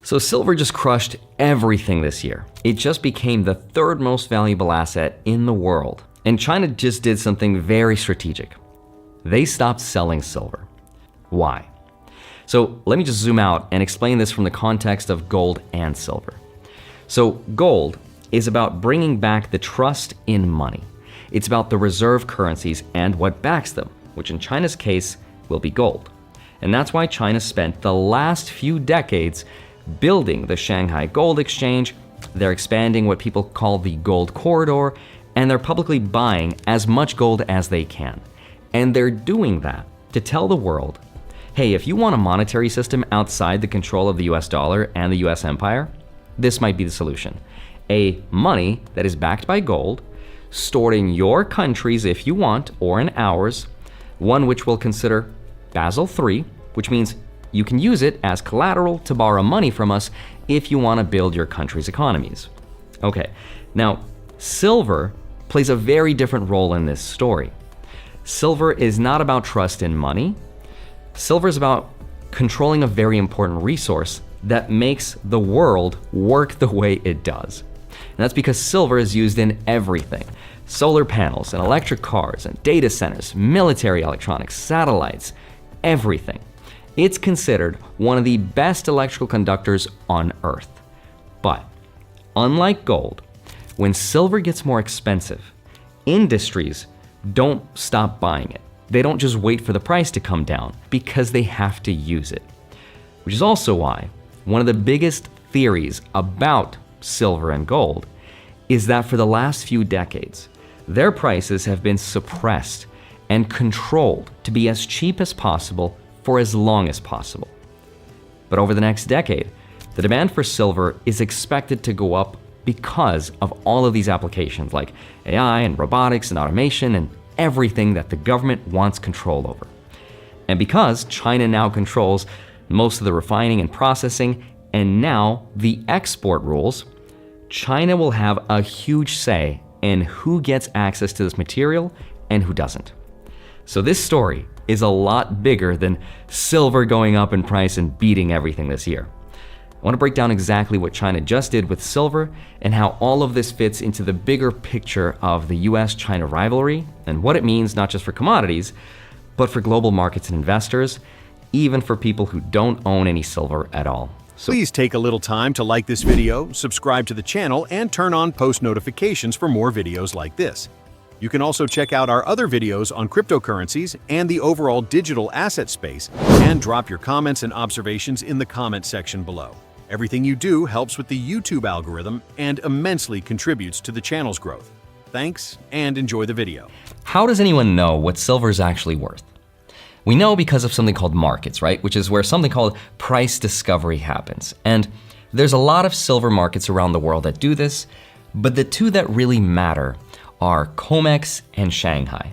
So silver just crushed everything this year. It just became the third most valuable asset in the world. And China just did something very strategic. They stopped selling silver. Why? So let me just zoom out and explain this from the context of gold and silver. So gold is about bringing back the trust in money. It's about the reserve currencies and what backs them, which in China's case will be gold. And that's why China spent the last few decades building the Shanghai Gold Exchange. They're expanding what people call the gold corridor, and they're publicly buying as much gold as they can. And they're doing that to tell the world, hey, if you want a monetary system outside the control of the US dollar and the US empire, this might be the solution. A money that is backed by gold, stored in your countries if you want, or in ours, one which we'll consider Basel III, which means you can use it as collateral to borrow money from us if you want to build your country's economies. Okay, now silver plays a very different role in this story. Silver is not about trust in money. Silver is about controlling a very important resource that makes the world work the way it does. And that's because silver is used in everything. Solar panels and electric cars and data centers, military electronics, satellites, everything. It's considered one of the best electrical conductors on Earth. But unlike gold, when silver gets more expensive, industries don't stop buying it. They don't just wait for the price to come down because they have to use it. Which is also why one of the biggest theories about silver and gold is that for the last few decades, their prices have been suppressed and controlled to be as cheap as possible for as long as possible. But over the next decade, the demand for silver is expected to go up because of all of these applications like AI and robotics and automation and everything that the government wants control over. And because China now controls most of the refining and processing, and now the export rules, China will have a huge say in who gets access to this material and who doesn't. So this story is a lot bigger than silver going up in price and beating everything this year. I want to break down exactly what China just did with silver and how all of this fits into the bigger picture of the US-China rivalry and what it means not just for commodities, but for global markets and investors, even for people who don't own any silver at all. So please take a little time to like this video, subscribe to the channel, and turn on post notifications for more videos like this. You can also check out our other videos on cryptocurrencies and the overall digital asset space, and drop your comments and observations in the comment section below. Everything you do helps with the YouTube algorithm and immensely contributes to the channel's growth. Thanks, and enjoy the video. How does anyone know what silver is actually worth? We know because of something called markets, right? Which is where something called price discovery happens. And there's a lot of silver markets around the world that do this, but the two that really matter are COMEX and Shanghai.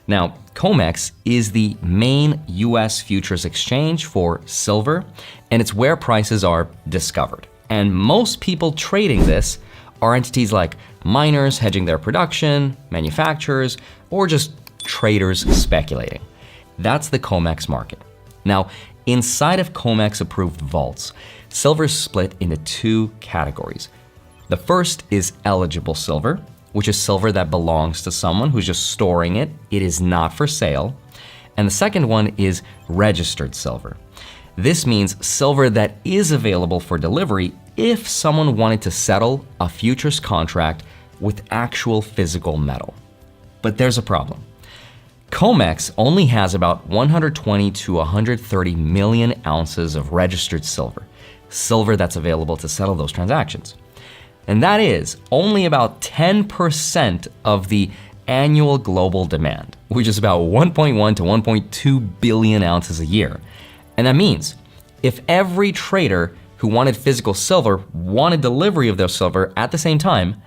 Now, COMEX is the main US futures exchange for silver, and it's where prices are discovered. And most people trading this are entities like miners hedging their production, manufacturers, or just traders speculating. That's the COMEX market. Now, inside of COMEX approved vaults, silver is split into two categories. The first is eligible silver, which is silver that belongs to someone who's just storing it. It is not for sale. And the second one is registered silver. This means silver that is available for delivery if someone wanted to settle a futures contract with actual physical metal. But there's a problem. COMEX only has about 120 to 130 million ounces of registered silver that's available to settle those transactions. And that is only about 10% of the annual global demand, which is about 1.1 to 1.2 billion ounces a year. And that means if every trader who wanted physical silver wanted delivery of their silver at the same time,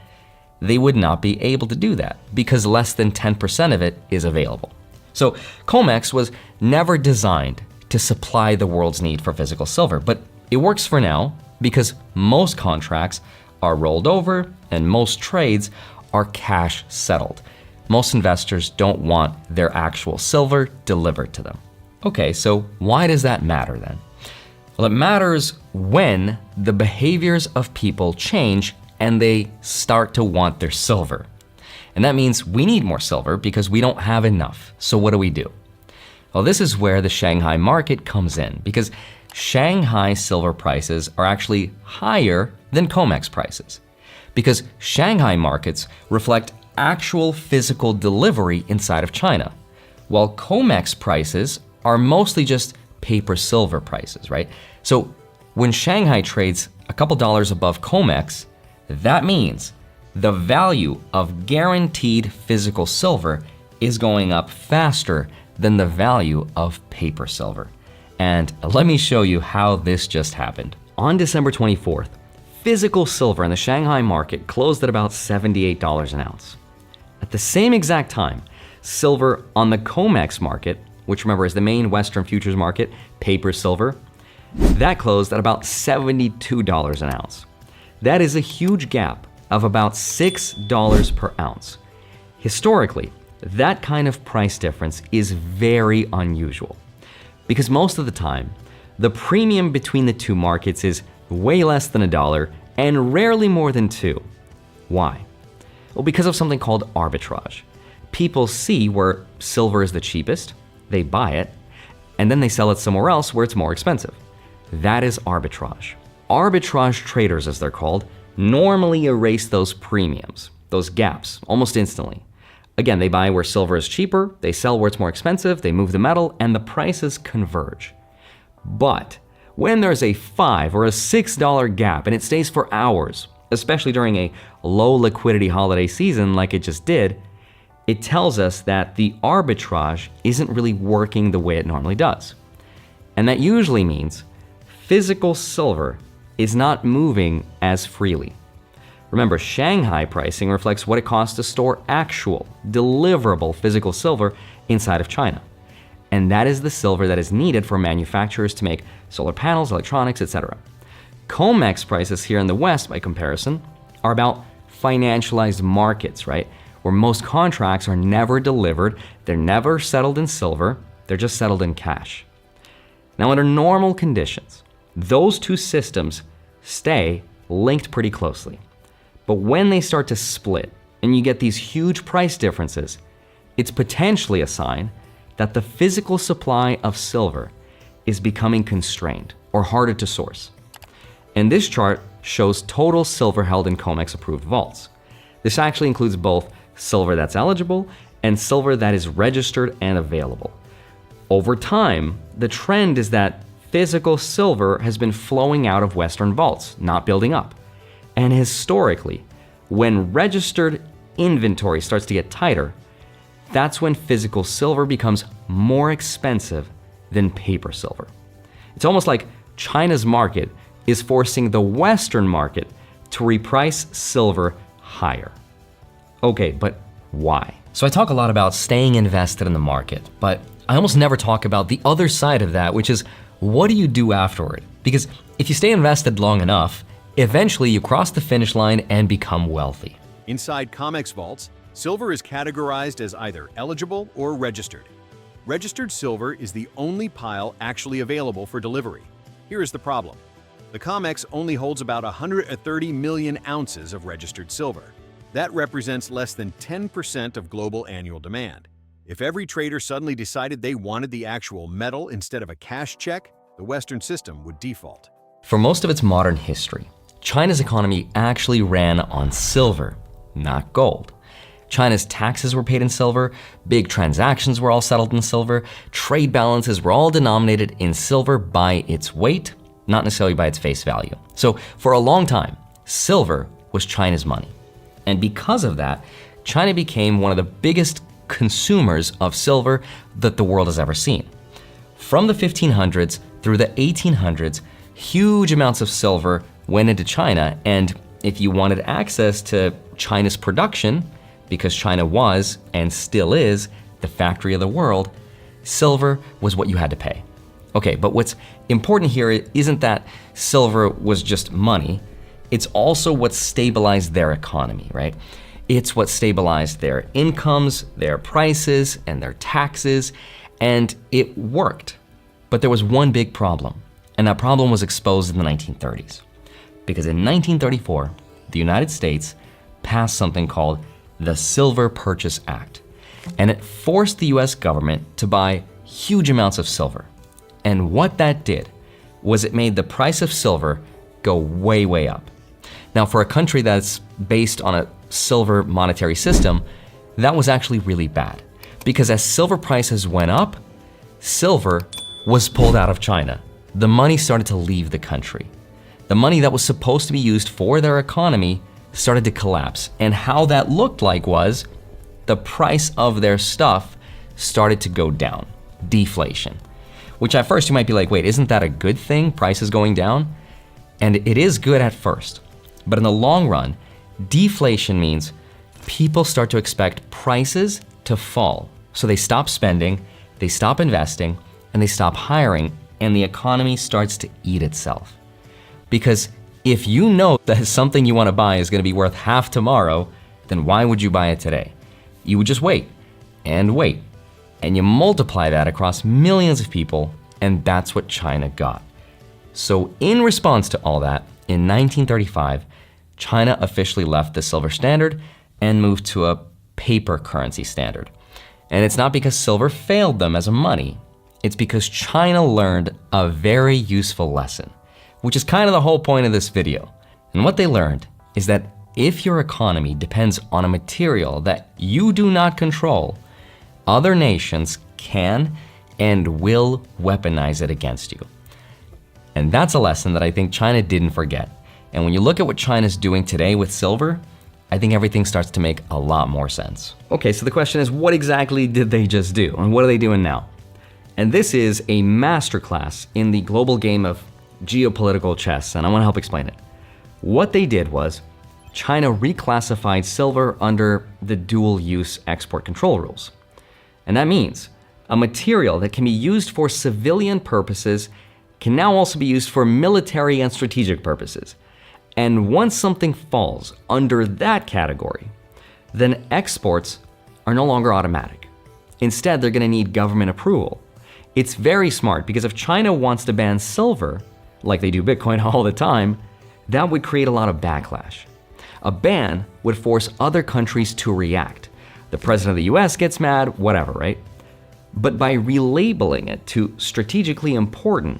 they would not be able to do that because less than 10% of it is available. So COMEX was never designed to supply the world's need for physical silver, but it works for now because most contracts are rolled over and most trades are cash settled. Most investors don't want their actual silver delivered to them. Okay, so why does that matter then? Well, it matters when the behaviors of people change and they start to want their silver. And that means we need more silver because we don't have enough. So what do? Well, this is where the Shanghai market comes in, because Shanghai silver prices are actually higher than COMEX prices, because Shanghai markets reflect actual physical delivery inside of China, while COMEX prices are mostly just paper silver prices, right? So when Shanghai trades a couple dollars above COMEX, that means the value of guaranteed physical silver is going up faster than the value of paper silver. And let me show you how this just happened. On December 24th, physical silver in the Shanghai market closed at about $78 an ounce. At the same exact time, silver on the COMEX market, which remember is the main Western futures market, paper silver, that closed at about $72 an ounce. That is a huge gap of about $6 per ounce. Historically, that kind of price difference is very unusual, because most of the time, the premium between the two markets is way less than $1 and rarely more than $2. Why? Well, because of something called arbitrage. People see where silver is the cheapest, they buy it, and then they sell it somewhere else where it's more expensive. That is arbitrage. Arbitrage traders, as they're called, normally erase those premiums, those gaps, almost instantly. Again, they buy where silver is cheaper, they sell where it's more expensive, they move the metal, and the prices converge. But when there's a $5 or a $6 gap and it stays for hours, especially during a low liquidity holiday season like it just did, it tells us that the arbitrage isn't really working the way it normally does. And that usually means physical silver is not moving as freely. Remember, Shanghai pricing reflects what it costs to store actual, deliverable physical silver inside of China. And that is the silver that is needed for manufacturers to make solar panels, electronics, etc. COMEX prices here in the West, by comparison, are about financialized markets, right? Where most contracts are never delivered, they're never settled in silver, they're just settled in cash. Now, under normal conditions, those two systems stay linked pretty closely. But when they start to split and you get these huge price differences, it's potentially a sign that the physical supply of silver is becoming constrained or harder to source. And this chart shows total silver held in COMEX approved vaults. This actually includes both silver that's eligible and silver that is registered and available. Over time, the trend is that physical silver has been flowing out of Western vaults, not building up. And historically, when registered inventory starts to get tighter, that's when physical silver becomes more expensive than paper silver. It's almost like China's market is forcing the Western market to reprice silver higher. Okay, but why? So I talk a lot about staying invested in the market, but I almost never talk about the other side of that, which is what do you do afterward? Because if you stay invested long enough, eventually you cross the finish line and become wealthy. Inside COMEX vaults, silver is categorized as either eligible or registered. Registered silver is the only pile actually available for delivery. Here is the problem. The COMEX only holds about 130 million ounces of registered silver. That represents less than 10% of global annual demand. If every trader suddenly decided they wanted the actual metal instead of a cash check, the Western system would default. For most of its modern history, China's economy actually ran on silver, not gold. China's taxes were paid in silver, big transactions were all settled in silver, trade balances were all denominated in silver by its weight, not necessarily by its face value. So for a long time, silver was China's money. And because of that, China became one of the biggest consumers of silver that the world has ever seen. From the 1500s through the 1800s, huge amounts of silver went into China, and if you wanted access to China's production, because China was, and still is, the factory of the world, silver was what you had to pay. Okay, but what's important here isn't that silver was just money, it's also what stabilized their economy, right? It's what stabilized their incomes, their prices, and their taxes, and it worked. But there was one big problem, And that problem was exposed in the 1930s. Because in 1934, the United States passed something called the Silver Purchase Act. And it forced the US government to buy huge amounts of silver. And what that did was it made the price of silver go way, way up. Now, for a country that's based on a silver monetary system, that was actually really bad. Because as silver prices went up, silver was pulled out of China. The money started to leave the country. The money that was supposed to be used for their economy started to collapse. And how that looked like was the price of their stuff started to go down, deflation. Which at first you might be like, wait, isn't that a good thing, prices going down? And it is good at first. But in the long run, deflation means people start to expect prices to fall. So they stop spending, they stop investing, and they stop hiring, and the economy starts to eat itself. Because if you know that something you want to buy is going to be worth half tomorrow, then why would you buy it today? You would just wait and wait. And you multiply that across millions of people, and that's what China got. So in response to all that, in 1935, China officially left the silver standard and moved to a paper currency standard. And it's not because silver failed them as a money. It's because China learned a very useful lesson, which is kind of the whole point of this video. And what they learned is that if your economy depends on a material that you do not control, other nations can and will weaponize it against you. And that's a lesson that I think China didn't forget. And when you look at what China's doing today with silver, I think everything starts to make a lot more sense. Okay, so the question is, what exactly did they just do? And what are they doing now? And this is a masterclass in the global game of geopolitical chess, and I want to help explain it. What they did was, China reclassified silver under the dual-use export control rules. And that means a material that can be used for civilian purposes can now also be used for military and strategic purposes. And once something falls under that category, then exports are no longer automatic. Instead, they're going to need government approval. It's very smart because if China wants to ban silver, like they do Bitcoin all the time, that would create a lot of backlash. A ban would force other countries to react. The president of the US gets mad, whatever, right? But by relabeling it to strategically important,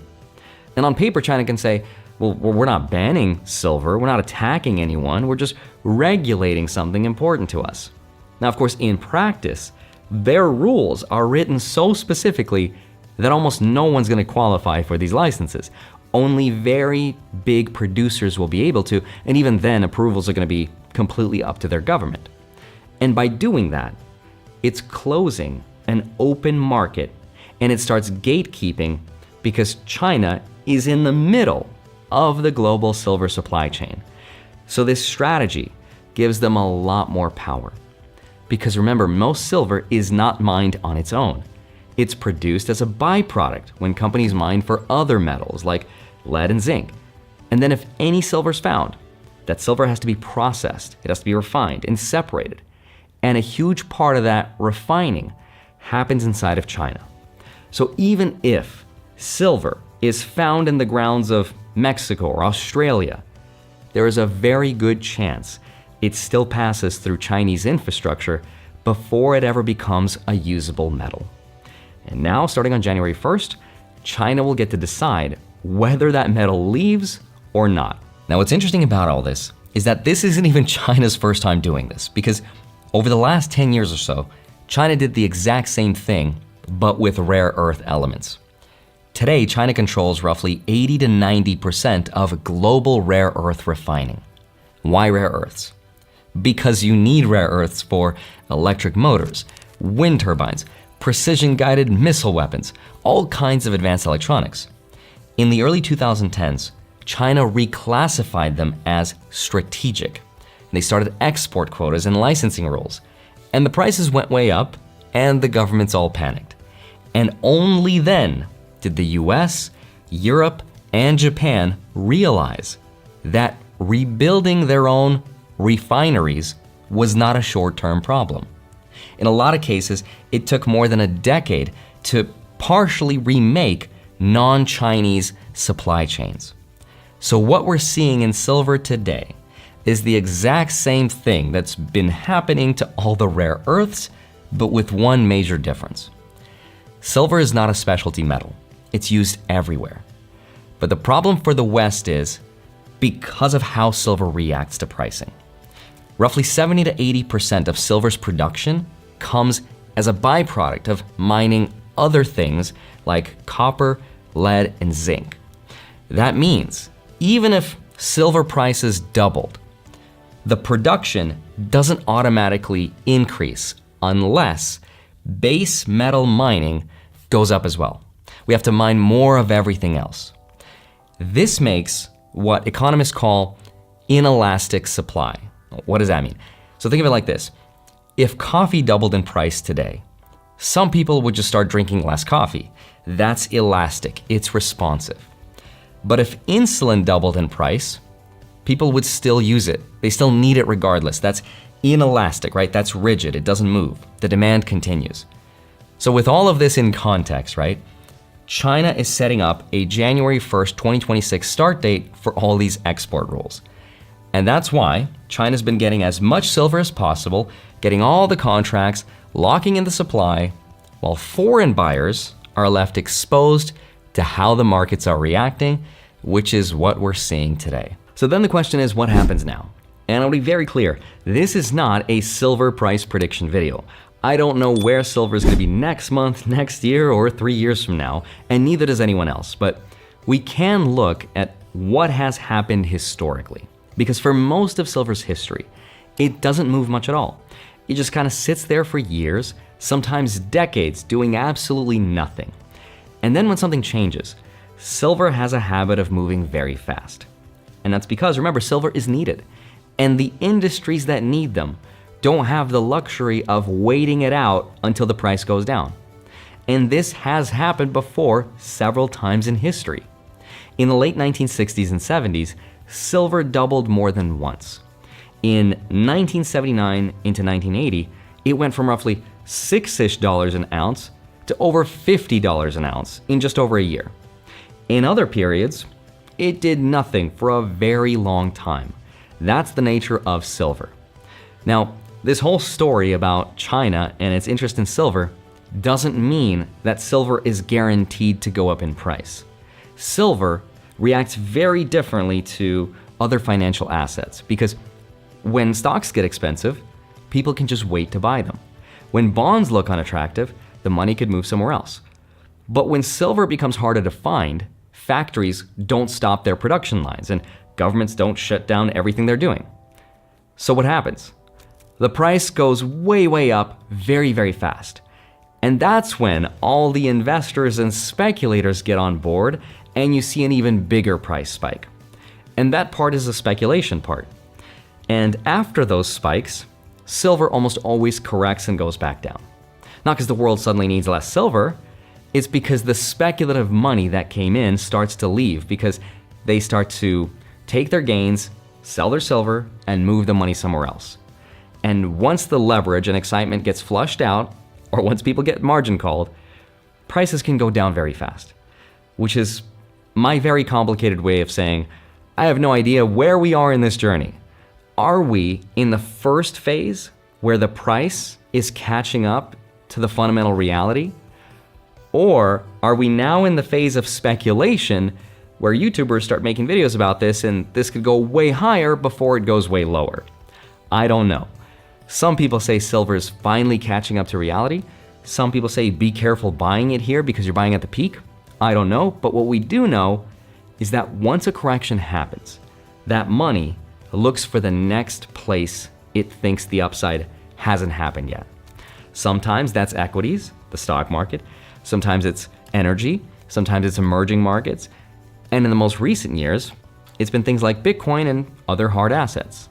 and on paper, China can say, well, we're not banning silver, we're not attacking anyone, we're just regulating something important to us. Now, of course, in practice, their rules are written so specifically that almost no one's going to qualify for these licenses. Only very big producers will be able to, and even then, approvals are going to be completely up to their government. And by doing that, it's closing an open market, and it starts gatekeeping because China is in the middle of the global silver supply chain. So this strategy gives them a lot more power. Because remember, most silver is not mined on its own. It's produced as a byproduct when companies mine for other metals like lead and zinc. And then if any silver's found, that silver has to be processed, it has to be refined and separated. And a huge part of that refining happens inside of China. So even if silver is found in the grounds of Mexico or Australia, there is a very good chance it still passes through Chinese infrastructure before it ever becomes a usable metal. And now, starting on January 1st, China will get to decide whether that metal leaves or not. Now, what's interesting about all this is that this isn't even China's first time doing this, because over the last 10 years or so, China did the exact same thing, but with rare earth elements. Today, China controls roughly 80 to 90% of global rare earth refining. Why rare earths? Because you need rare earths for electric motors, wind turbines, precision-guided missile weapons, all kinds of advanced electronics. In the early 2010s, China reclassified them as strategic. They started export quotas and licensing rules, and the prices went way up, and the governments all panicked. And only then did the US, Europe, and Japan realize that rebuilding their own refineries was not a short-term problem. In a lot of cases, it took more than a decade to partially remake non-Chinese supply chains. So what we're seeing in silver today is the exact same thing that's been happening to all the rare earths, but with one major difference. Silver is not a specialty metal. It's used everywhere. But the problem for the West is because of how silver reacts to pricing. Roughly 70 to 80% of silver's production comes as a byproduct of mining other things like copper, lead, and zinc. That means even if silver prices doubled, the production doesn't automatically increase unless base metal mining goes up as well. We have to mine more of everything else. This makes what economists call inelastic supply. What does that mean? So think of it like this. If coffee doubled in price today, some people would just start drinking less coffee. That's elastic, it's responsive. But if insulin doubled in price, people would still use it. They still need it regardless. That's inelastic, right? That's rigid, it doesn't move. The demand continues. So with all of this in context, right? China is setting up a January 1st, 2026 start date for all these export rules. And that's why China's been getting as much silver as possible, getting all the contracts, locking in the supply, while foreign buyers are left exposed to how the markets are reacting, which is what we're seeing today. So then the question is, what happens now? And I'll be very clear, this is not a silver price prediction video. I don't know where silver is going to be next month, next year, or 3 years from now, and neither does anyone else. But we can look at what has happened historically. Because for most of silver's history, it doesn't move much at all. It just kind of sits there for years, sometimes decades, doing absolutely nothing. And then when something changes, silver has a habit of moving very fast. And that's because, remember, silver is needed. And the industries that need them don't have the luxury of waiting it out until the price goes down. And this has happened before several times in history. In the late 1960s and 70s, silver doubled more than once. In 1979 into 1980, it went from roughly $6-ish an ounce to over $50 an ounce in just over a year. In other periods, it did nothing for a very long time. That's the nature of silver. Now, this whole story about China and its interest in silver doesn't mean that silver is guaranteed to go up in price. Silver reacts very differently to other financial assets because when stocks get expensive, people can just wait to buy them. When bonds look unattractive, the money could move somewhere else. But when silver becomes harder to find, factories don't stop their production lines and governments don't shut down everything they're doing. So what happens? The price goes way, way up very, very fast. And that's when all the investors and speculators get on board and you see an even bigger price spike. And that part is the speculation part. And after those spikes, silver almost always corrects and goes back down. Not because the world suddenly needs less silver, it's because the speculative money that came in starts to leave because they start to take their gains, sell their silver, and move the money somewhere else. And once the leverage and excitement gets flushed out, or once people get margin called, prices can go down very fast, which is my very complicated way of saying, I have no idea where we are in this journey. Are we in the first phase where the price is catching up to the fundamental reality? Or are we now in the phase of speculation where YouTubers start making videos about this and this could go way higher before it goes way lower? I don't know. Some people say silver is finally catching up to reality. Some people say be careful buying it here because you're buying at the peak. I don't know, but what we do know is that once a correction happens, that money looks for the next place it thinks the upside hasn't happened yet. Sometimes that's equities, the stock market. Sometimes it's energy. Sometimes it's emerging markets. And in the most recent years, it's been things like Bitcoin and other hard assets.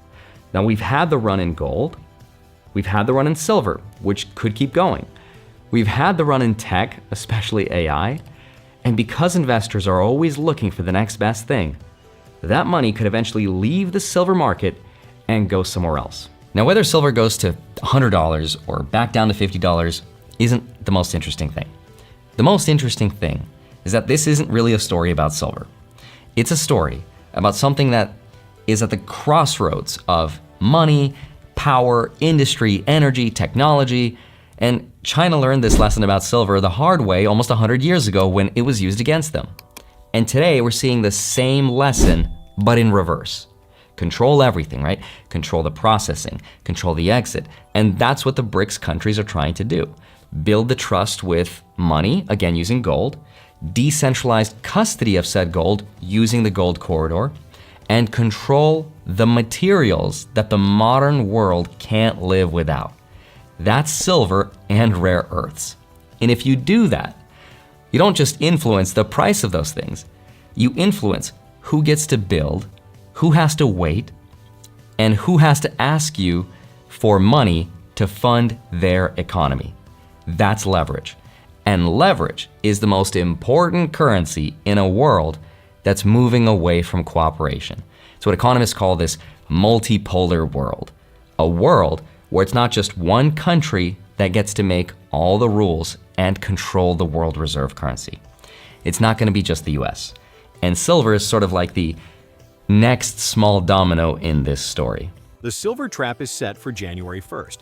Now we've had the run in gold. We've had the run in silver, which could keep going. We've had the run in tech, especially AI. And because investors are always looking for the next best thing, that money could eventually leave the silver market and go somewhere else. Now, whether silver goes to $100 or back down to $50 isn't the most interesting thing. The most interesting thing is that this isn't really a story about silver. It's a story about something that is at the crossroads of money, power, industry, energy, technology, and China learned this lesson about silver the hard way almost 100 years ago when it was used against them. And today we're seeing the same lesson, but in reverse. Control everything, right? Control the processing, control the exit. And that's what the BRICS countries are trying to do. Build the trust with money, again using gold, decentralized custody of said gold using the gold corridor, and control the materials that the modern world can't live without. That's silver and rare earths. And if you do that, you don't just influence the price of those things, you influence who gets to build, who has to wait, and who has to ask you for money to fund their economy. That's leverage. And leverage is the most important currency in a world that's moving away from cooperation. It's what economists call this multipolar world. A world where it's not just one country that gets to make all the rules and control the world reserve currency. It's not going to be just the US. And silver is sort of like the next small domino in this story. The silver trap is set for January 1st.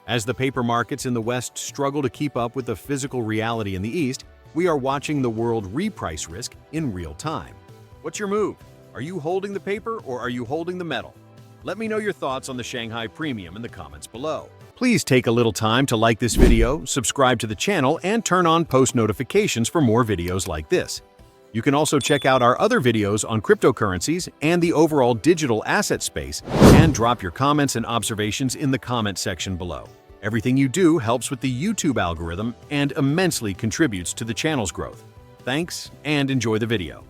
As the paper markets in the West struggle to keep up with the physical reality in the East, we are watching the world reprice risk in real time. What's your move? Are you holding the paper or are you holding the metal? Let me know your thoughts on the Shanghai Premium in the comments below. Please take a little time to like this video, subscribe to the channel, and turn on post notifications for more videos like this. You can also check out our other videos on cryptocurrencies and the overall digital asset space, and drop your comments and observations in the comment section below. Everything you do helps with the YouTube algorithm and immensely contributes to the channel's growth. Thanks, and enjoy the video.